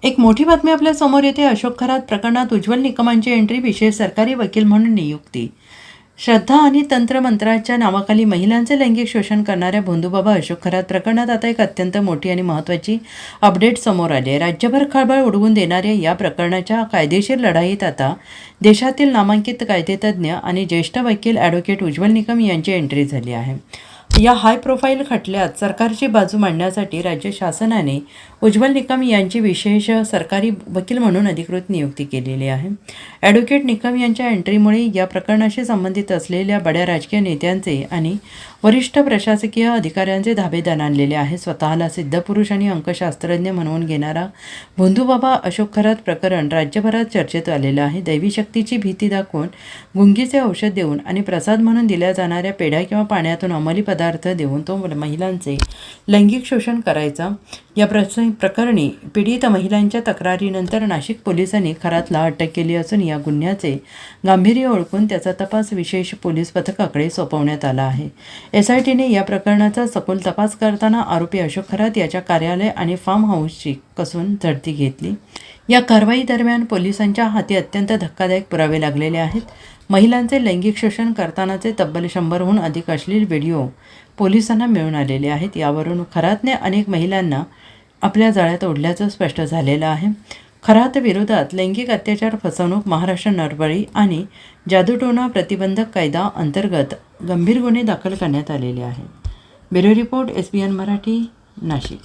एक मोठी बातमी आपल्या समोर येते. अशोक खरात प्रकरणात उज्ज्वल निकमांची एंट्री, विशेष सरकारी वकील म्हणून नियुक्ती. श्रद्धा आणि तंत्रमंत्राच्या नावाखाली महिलांचे लैंगिक शोषण करणाऱ्या भोंदूबाबा अशोक खरात प्रकरणात आता एक अत्यंत मोठी आणि महत्त्वाची अपडेट समोर आली आहे. राज्यभर खळबळ उडवून देणाऱ्या या प्रकरणाच्या कायदेशीर लढाईत आता देशातील नामांकित कायदेतज्ञ आणि ज्येष्ठ वकील ॲडव्होकेट उज्ज्वल निकम यांची एंट्री झाली आहे. या हाय प्रोफाईल खटल्यात सरकारची बाजू मांडण्यासाठी राज्य शासनाने उज्ज्वल निकम यांची विशेष सरकारी वकील म्हणून अधिकृत नियुक्ती केलेली आहे. ॲडव्होकेट निकम यांच्या एंट्रीमुळे या प्रकरणाशी संबंधित असलेल्या बड्या राजकीय नेत्यांचे आणि वरिष्ठ प्रशासकीय अधिकाऱ्यांचे धाबे दणाणलेले आहे. स्वतःला सिद्धपुरुष आणि अंकशास्त्रज्ञ म्हणून घेणारा भोंदूबाबा अशोक खरात प्रकरण राज्यभरात चर्चेत आलेलं आहे. दैवी शक्तीची भीती दाखवून, गुंगीचे औषध देऊन आणि प्रसाद म्हणून दिल्या जाणाऱ्या पेढ्या किंवा पाण्यातून अंमली पदार्थ देऊन तो महिलांचे लैंगिक शोषण करायचा. या प्रकरणी पीडित महिलांच्या तक्रारीनंतर नाशिक पोलिसांनी खरातला अटक केली असून या गुन्ह्याचे गांभीर्य ओळखून त्याचा तपास विशेष पोलीस पथकाकडे सोपवण्यात आला आहे. SITने या प्रकरणाचा सखोल तपास करताना आरोपी अशोक खरात याच्या कार्यालय आणि फार्म हाऊसची कसून झडती घेतली. या कारवाई दरम्यान पोलिसांच्या हाती अत्यंत धक्कादायक पुरावे लागलेले आहेत. महिलांचे लैंगिक शोषण करतानाचे तब्बल 100हून अधिक अश्लील व्हिडिओ पोलिसांना मिळून आलेले आहेत. यावरून खरातने अनेक महिलांना आपल्या जाळ्यात ओढल्याचं स्पष्ट झालेलं आहे. खरात विरोधात लैंगिक अत्याचार, फसवणूक, महाराष्ट्र नरबळी आणि जादूटोणा प्रतिबंधक कायदा अंतर्गत गंभीर गुन्हे दाखल करण्यात आलेले आहेत. Bureau report, SBN Marathi, Nashik.